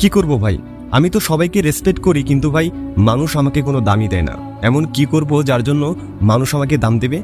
কি করব ভাই, আমি তো সবাইকে রেসপেক্ট করি, কিন্তু ভাই মানুষ আমাকে কোনো দামই দেয় না। এমন কি করব যার জন্য মানুষ আমাকে দাম দেবে?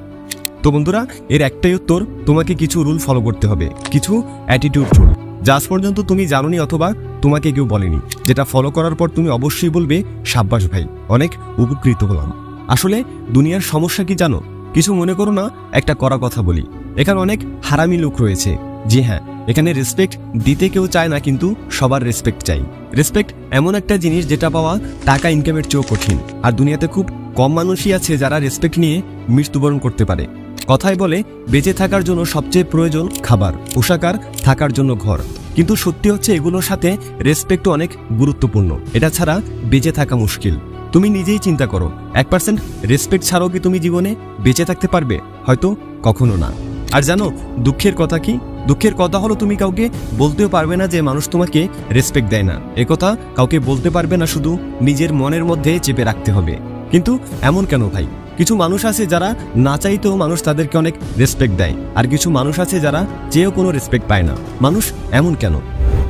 তো বন্ধুরা, এর একটাই উত্তর, তোমাকে কিছু রুল ফলো করতে হবে, কিছু অ্যাটিটিউড রুল, যা আজ পর্যন্ত তুমি জানোনি অথবা তোমাকে কেউ বলেনি, যেটা ফলো করার পর তুমি অবশ্যই বলবে সাব্বাস ভাই, অনেক উপকৃত হলাম। আসলে দুনিয়ার সমস্যা কি জানো? কিছু মনে করো না, একটা কড়া কথা বলি, এখানে অনেক হারামি লোক রয়েছে। জি হ্যাঁ, এখানে রেসপেক্ট দিতে কেউ চায় না, কিন্তু সবার রেসপেক্ট চাই। রেসপেক্ট এমন একটা জিনিস যেটা পাওয়া টাকা ইনকামের চেয়েও কঠিন। আর দুনিয়াতে খুব কম মানুষই আছে যারা রেসপেক্ট নিয়ে মৃত্যুবরণ করতে পারে। কথায় বলে বেঁচে থাকার জন্য সবচেয়ে প্রয়োজন খাবার, পোশাক আর থাকার জন্য ঘর। কিন্তু সত্যি হচ্ছে এগুলোর সাথে রেসপেক্ট অনেক গুরুত্বপূর্ণ। এটা ছাড়া বেঁচে থাকা মুশকিল। তুমি নিজেই চিন্তা করো, 1% রেসপেক্ট ছাড়াও কি তুমি জীবনে বেঁচে থাকতে পারবে? হয়তো কখনো না। আর জানো দুঃখের কথা কি? দুঃখের কথা হলো তুমি কাউকে বলতেও পারবে না যে মানুষ তোমাকে রেসপেক্ট দেয় না। একথা কাউকে বলতে পারবে না, শুধু নিজের মনের মধ্যে চেপে রাখতে হবে। কিন্তু এমন কেন ভাই? কিছু মানুষ আছে যারা না চাইতেও মানুষ তাদেরকে অনেক রেসপেক্ট দেয়, আর কিছু মানুষ আছে যারা চেয়েও কোনো রেসপেক্ট পায় না। মানুষ এমন কেন?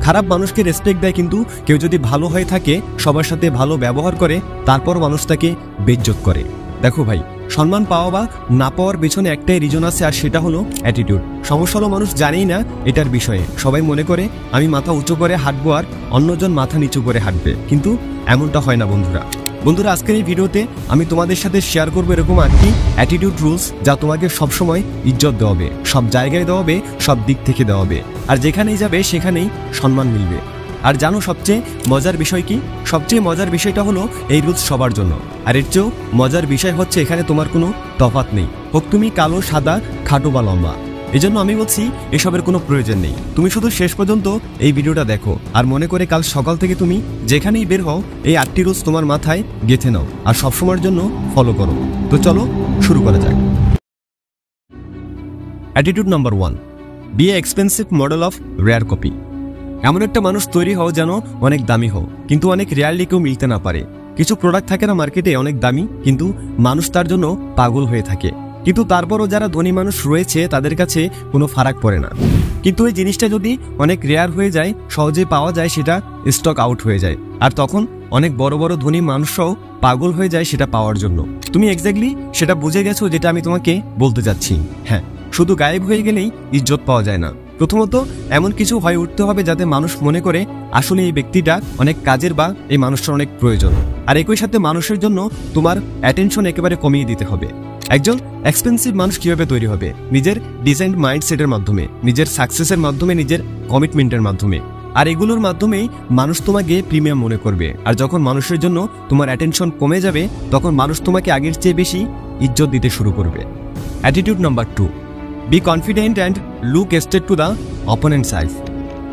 খারাপ মানুষকে রেসপেক্ট দেয়, কিন্তু কেউ যদি ভালো হয়ে থাকে, সবার সাথে ভালো ব্যবহার করে, তারপর মানুষ তাকে বেইজ্জত করে। দেখো ভাই, সম্মান পাওয়া বা না পাওয়ার পেছনে একটাই রিজন আছে, আর সেটা হলো অ্যাটিটিউড। সমস্যা হলো মানুষ জানেই না এটার বিষয়ে। সবাই মনে করে আমি মাথা উঁচু করে হাঁটবো আর অন্যজন মাথা নিচু করে হাঁটবে, কিন্তু এমনটা হয় না বন্ধুরা। আজকের এই ভিডিওতে আমি তোমাদের সাথে শেয়ার করবো এরকম 8টি অ্যাটিটিউড রুলস, যা তোমাকে সবসময় ইজ্জত দেওয়া হবে, সব জায়গায় দেওয়া হবে, সব দিক থেকে দেওয়া হবে, আর যেখানেই যাবে সেখানেই সম্মান মিলবে। আর জানো সবচেয়ে মজার বিষয় কি? সবচেয়ে মজার বিষয়টা হলো এই রুলস সবার জন্য। আর এর চেয়েও মজার বিষয় হচ্ছে এখানে তোমার কোনো তফাৎ নেই, হোক তুমি কালো, সাদা, খাটো বা লম্বা। এজন্য আমি বলছি এসবের কোনো প্রয়োজন নেই। তুমি শুধু শেষ পর্যন্ত এই ভিডিওটা দেখো, আর মনে করে কাল সকাল থেকে তুমি যেখানেই বের হও, এই 8টি রুলস তোমার মাথায় গেঁথে নাও আর সবসময়ের জন্য ফলো করো। তো চলো শুরু করা যাক। Attitude number 1, be a expensive model of rare copy. এমন একটা মানুষ তৈরি হও যেন অনেক দামি হও, কিন্তু অনেক রেয়ারলি কেউ মিলতে না পারে। কিছু প্রোডাক্ট থাকে না মার্কেটে অনেক দামি, কিন্তু মানুষ তার জন্য পাগল হয়ে থাকে। কিন্তু তারপরও যারা ধনী মানুষ রয়েছে তাদের কাছে কোনো ফারাক পড়ে না। কিন্তু এই জিনিসটা যদি অনেক রেয়ার হয়ে যায়, সহজে পাওয়া যায়, সেটা স্টক আউট হয়ে যায়, আর তখন অনেক বড় বড় ধনী মানুষরাও পাগল হয়ে যায় সেটা পাওয়ার জন্য। তুমি এক্স্যাক্টলি সেটা বুঝে গেছো যেটা আমি তোমাকে বলতে যাচ্ছি। হ্যাঁ, শুধু গায়েব হয়ে গেলেই ইজ্জত পাওয়া যায় না। প্রথমত এমন কিছু হয়ে উঠতে হবে যাতে মানুষ মনে করে আসলে এই ব্যক্তিটা অনেক কাজের বা এই মানুষটার অনেক প্রয়োজন। আর একই সাথে মানুষের জন্য তোমার অ্যাটেনশন একেবারে কমিয়ে দিতে হবে। একজন এক্সপেন্সিভ মানুষ কিভাবে তৈরি হবে? নিজের ডিজাইন্ড মাইন্ডসেটের মাধ্যমে, নিজের সাকসেসের মাধ্যমে, নিজের কমিটমেন্টের মাধ্যমে। আর এগুলোর মাধ্যমেই মানুষ তোমাকে প্রিমিয়াম মনে করবে। আর যখন মানুষের জন্য তোমার অ্যাটেনশন কমে যাবে, তখন মানুষ তোমাকে আগের চেয়ে বেশি ইজ্জত দিতে শুরু করবে। Attitude number 2, be confident and look straight to the opponent's eyes.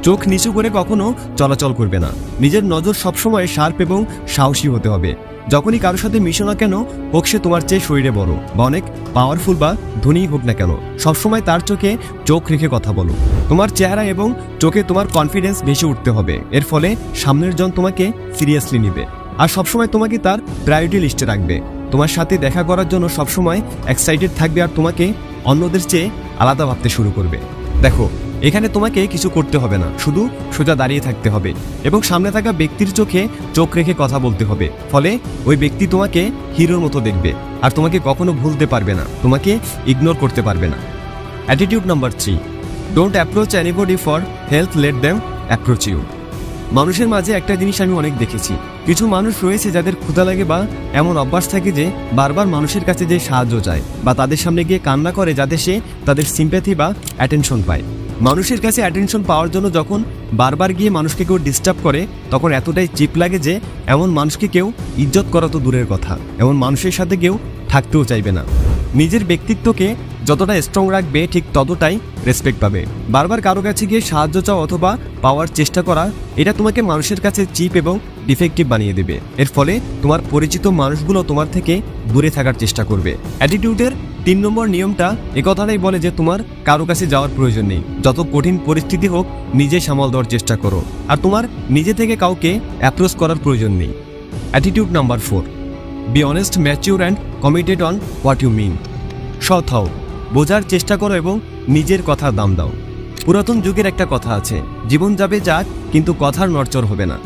চোখ নিচু করে কখনো চলাচল করবে না। নিজের নজর সবসময় শার্প এবং সাহসী হতে হবে। যখনই কারোর সাথে মিশো না কেন, হোক সে তোমার চেয়ে শরীরে বড় বা অনেক পাওয়ারফুল বা ধনী হোক না কেন, সবসময় তার চোখে চোখ রেখে কথা বলো। তোমার চেহারা এবং চোখে তোমার কনফিডেন্স বেশি উঠতে হবে। এর ফলে সামনের জন তোমাকে সিরিয়াসলি নিবে আর সবসময় তোমাকে তার প্রায়োরিটি লিস্টে রাখবে। তোমার সাথে দেখা করার জন্য সবসময় এক্সাইটেড থাকবে আর তোমাকে অন্যদের চেয়ে আলাদা ভাবতে শুরু করবে। দেখো, এখানে তোমাকে কিছু করতে হবে না, শুধু সোজা দাঁড়িয়ে থাকতে হবে এবং সামনে থাকা ব্যক্তির চোখে চোখ রেখে কথা বলতে হবে। ফলে ওই ব্যক্তি তোমাকে হিরোর মতো দেখবে আর তোমাকে কখনো ভুলতে পারবে না, তোমাকে ইগনোর করতে পারবে না। Attitude number 3, don't approach anybody for help, let them approach you. মানুষের মাঝে একটা জিনিস আমি অনেক দেখেছি, কিছু মানুষ রয়েছে যাদের ক্ষুধা লাগে বা এমন অভ্যাস থাকে যে বারবার মানুষের কাছে যে সাহায্য চায় বা তাদের সামনে গিয়ে কান্না করে যাতে সে তাদের সিম্প্যাথি বা অ্যাটেনশন পায়। মানুষের কাছে অ্যাটেনশন পাওয়ার জন্য যখন বারবার গিয়ে মানুষকে কেউ ডিস্টার্ব করে, তখন এতটাই চিপ লাগে যে এমন মানুষকে কেউ ইজ্জত করা তো দূরের কথা, এমন মানুষের সাথে কেউ থাকতেও চাইবে না। নিজের ব্যক্তিত্বকে যতটা স্ট্রং রাখবে, ঠিক ততটাই রেসপেক্ট পাবে। বারবার কারো কাছে গিয়ে সাহায্য চাওয়া অথবা পাওয়ার চেষ্টা করা, এটা তোমাকে মানুষের কাছে চিপ এবং ডিফেক্টিভ বানিয়ে দেবে। এর ফলে তোমার পরিচিত মানুষগুলো তোমার থেকে দূরে থাকার চেষ্টা করবে। অ্যাটিটিউডের 3 নম্বর নিয়মটা একথাটাই বলে যে তোমার কারো কাছে যাওয়ার প্রয়োজন নেই। যত কঠিন পরিস্থিতি হোক, নিজে সামাল দেওয়ার চেষ্টা করো আর তোমার নিজে থেকে কাউকে অ্যাপ্রোচ করার প্রয়োজন নেই। Attitude number 4, be honest, mature and committed on what you mean. সৎ হও, বোঝার চেষ্টা করো এবং নিজের কথার দাম দাও। পুরাতন যুগের একটা কথা আছে, জীবন যাবে যাক কিন্তু কথার নড়চড় হবে না।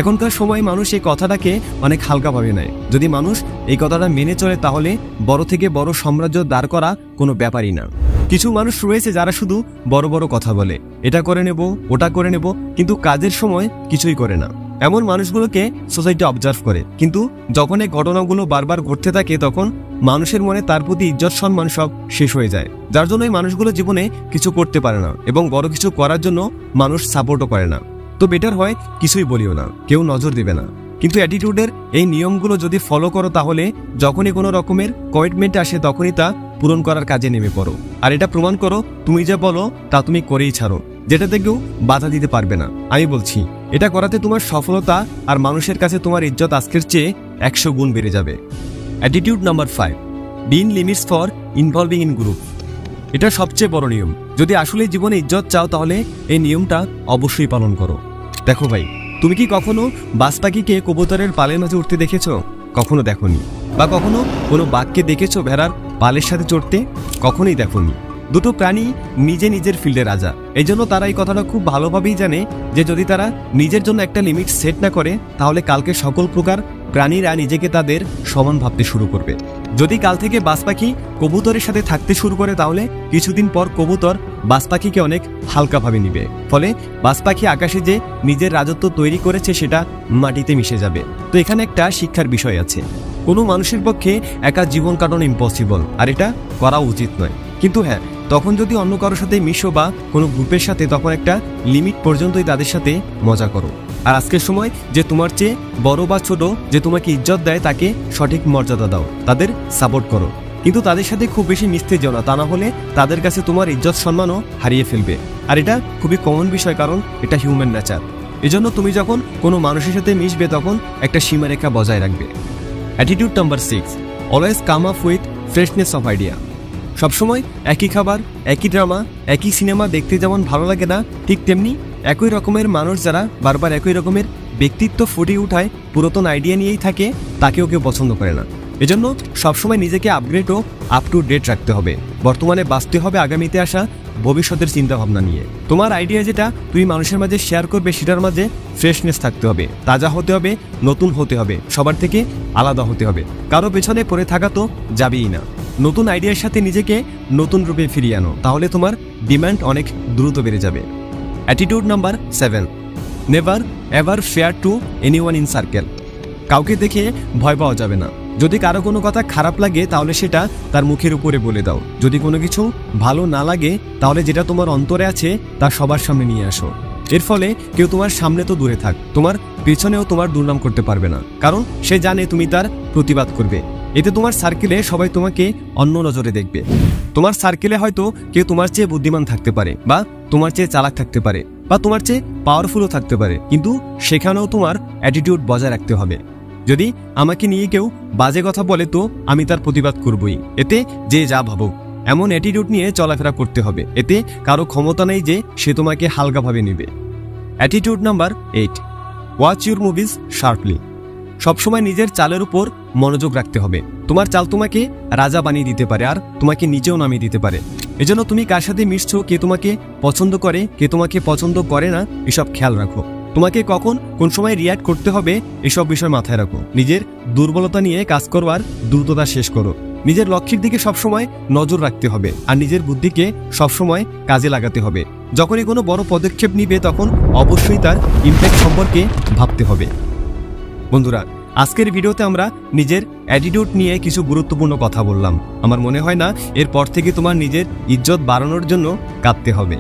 এখনকার সময় মানুষ এই কথাটাকে অনেক হালকাভাবে নেয়। যদি মানুষ এই কথাটা মেনে চলে তাহলে বড় থেকে বড় সাম্রাজ্য দাঁড় করা কোনো ব্যাপারই না। কিছু মানুষ রয়েছে যারা শুধু বড় বড় কথা বলে, এটা করে নেব, ওটা করে নেব, কিন্তু কাজের সময় কিছুই করে না। এমন মানুষগুলোকে সোসাইটি অবজার্ভ করে, কিন্তু যখন এই ঘটনাগুলো বারবার ঘটতে থাকে তখন মানুষের মনে তার প্রতি ইজ্জত সম্মান সব শেষ হয়ে যায়, যার জন্য এই মানুষগুলো জীবনে কিছু করতে পারে না এবং বড় কিছু করার জন্য মানুষ সাপোর্টও করে না। তো বেটার হয় কিছুই বলিও না, কেউ নজর দেবে না। কিন্তু অ্যাটিটিউডের এই নিয়মগুলো যদি ফলো করো তাহলে যখনই কোনো রকমের কমিটমেন্ট আসে তখনই তা পূরণ করার কাজে নেমে পড়ো। আর এটা প্রমাণ করো তুমি যা বলো তা তুমি করেই ছাড়ো, যেটাতে কেউ বাধা দিতে পারবে না। আমি বলছি এটা করাতে তোমার সফলতা আর মানুষের কাছে তোমার ইজ্জত আজকের চেয়ে 100 গুণ বেড়ে যাবে। Attitude number 5, be in limits for involving in group. এটা সবচেয়ে বড় নিয়ম। যদি আসলে জীবনে ইজ্জত চাও তাহলে এই নিয়মটা অবশ্যই পালন করো। দেখো ভাই, তুমি কি কখনো বাজ পাখিকে কবুতরের পালের মাঝে উঠতে দেখেছো? কখনো দেখোনি। বা কখনো কোনো বাঘকে দেখেছো ভেড়ার পালের সাথে চড়তে? কখনোই দেখোনি। দুটো প্রাণী নিজে নিজের ফিল্ডে রাজা, এই জন্য তারা এই কথাটা খুব ভালোভাবেই জানে যে যদি তারা নিজের জন্য একটা লিমিট সেট না করে তাহলে কালকে সকল প্রকার প্রাণীরা নিজেকে তাদের সমান ভাবতে শুরু করবে। যদি কাল থেকে বাজ পাখি কবুতরের সাথে থাকতে শুরু করে তাহলে কিছুদিন পর কবুতর বাজ পাখিকে অনেক হালকাভাবে নিবে, ফলে বাজ পাখি আকাশে যে নিজের রাজত্ব তৈরি করেছে সেটা মাটিতে মিশে যাবে। তো এখানে একটা শিক্ষার বিষয় আছে, কোনো মানুষের পক্ষে একা জীবন কাটানো ইম্পসিবল, আর এটা করা উচিত নয়। কিন্তু হ্যাঁ, তখন যদি অন্য কারোর সাথে মিশো বা কোনো গ্রুপের সাথে, তখন একটা লিমিট পর্যন্তই তাদের সাথে মজা করো। আর আজকের সময় যে তোমার চেয়ে বড় বা ছোট, যে তোমাকে ইজ্জত দেয় তাকে সঠিক মর্যাদা দাও, তাদের সাপোর্ট করো। কিন্তু তাদের সাথে খুব বেশি মিশতে যেও না, তা না হলে তাদের কাছে তোমার ইজ্জত সম্মানও হারিয়ে ফেলবে। আর এটা খুবই কমন বিষয়, কারণ এটা হিউম্যান নেচার। এজন্য তুমি যখন কোনো মানুষের সাথে মিশবে তখন একটা সীমারেখা বজায় রাখবে। Attitude number 6, always come up with freshness of idea. সবসময় একই খাবার, একই ড্রামা, একই সিনেমা দেখতে যেমন ভালো লাগে না, ঠিক তেমনি একই রকমের মানুষ যারা বারবার একই রকমের ব্যক্তিত্ব ফুটিয়ে উঠায়, পুরাতন আইডিয়া নিয়েই থাকে, তাকেও কেউ পছন্দ করে না। এজন্য সবসময় নিজেকে আপগ্রেড ও আপ টু ডেট রাখতে হবে। বর্তমানে বাঁচতে হবে আগামীতে আসা ভবিষ্যতের চিন্তাভাবনা নিয়ে। তোমার আইডিয়া যেটা তুমি মানুষের মাঝে শেয়ার করবে সেটার মাঝে ফ্রেশনেস থাকতে হবে, তাজা হতে হবে, নতুন হতে হবে, সবার থেকে আলাদা হতে হবে। কারো পেছনে পড়ে থাকা তো যাবেই না। নতুন আইডিয়ার সাথে নিজেকে নতুন রূপে ফিরিয়ে আনো, তাহলে তোমার ডিমান্ড অনেক দ্রুত বেড়ে যাবে। Attitude number 7, never ever fair two anyone in circle. কাউকে দেখে ভয় পাওয়া যাবে না। যদি কারো কোনো কথা খারাপ লাগে তাহলে সেটা তার মুখের উপরে বলে দাও। যদি কোনো কিছু ভালো না লাগে তাহলে যেটা তোমার অন্তরে আছে তা সবার সামনে নিয়ে আসো। এর ফলে কেউ তোমার সামনে তো দূরে থাক, তোমার পেছনেও তোমার দুর্নাম করতে পারবে না, কারণ সে জানে তুমি তার প্রতিবাদ করবে। এতে তোমার সার্কেলে সবাই তোমাকে অন্য নজরে দেখবে। তোমার সার্কেলে হয়তো কেউ তোমার চেয়ে বুদ্ধিমান থাকতে পারে, বা তোমার চেয়ে চালাক থাকতে পারে, বা তোমার চেয়ে পাওয়ারফুলও থাকতে পারে, কিন্তু সেখানেও তোমার অ্যাটিটিউড বজায় রাখতে হবে। যদি আমাকে নিয়ে কেউ বাজে কথা বলে তো আমি তার প্রতিবাদ করবই, এতে যে যা ভাবুক। এমন অ্যাটিটিউড নিয়ে চলাফেরা করতে হবে, এতে কারো ক্ষমতা নেই যে সে তোমাকে হালকাভাবে নেবে। Attitude number 8, watch your movies sharply. সবসময় নিজের চালের উপর মনোযোগ রাখতে হবে। তোমার চাল তোমাকে রাজা বানিয়ে দিতে পারে, আর তোমাকে নিচেও নামিয়ে দিতে পারে। এজন্য তুমি কার সাথে মিশছো, কে তোমাকে পছন্দ করে, কে তোমাকে পছন্দ করে না, এসব খেয়াল রাখো। তোমাকে কখন কোন সময় রিয়্যাক্ট করতে হবে এসব বিষয় মাথায় রাখো। নিজের দুর্বলতা নিয়ে কাজ করবার দ্রুততা শেষ করো। নিজের লক্ষ্যের দিকে সবসময় নজর রাখতে হবে, আর নিজের বুদ্ধিকে সবসময় কাজে লাগাতে হবে। যখনই কোনো বড় পদক্ষেপ নিবে তখন অবশ্যই তার ইমপ্যাক্ট সম্পর্কে ভাবতে হবে। বন্ধুরা, আজকের ভিডিওতে আমরা নিজের অ্যাটিটিউড নিয়ে কিছু গুরুত্বপূর্ণ কথা বললাম। আমার মনে হয় না এরপর থেকে তোমার নিজের ইজ্জত বাড়ানোর জন্য কাঁদতে হবে।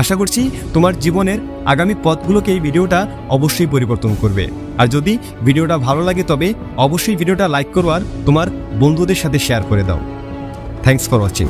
আশা করছি তোমার জীবনের আগামী পথগুলোকে এই ভিডিওটা অবশ্যই পরিবর্তন করবে। আর যদি ভিডিওটা ভালো লাগে তবে অবশ্যই ভিডিওটা লাইক করো আর তোমার বন্ধুদের সাথে শেয়ার করে দাও। Thanks for watching.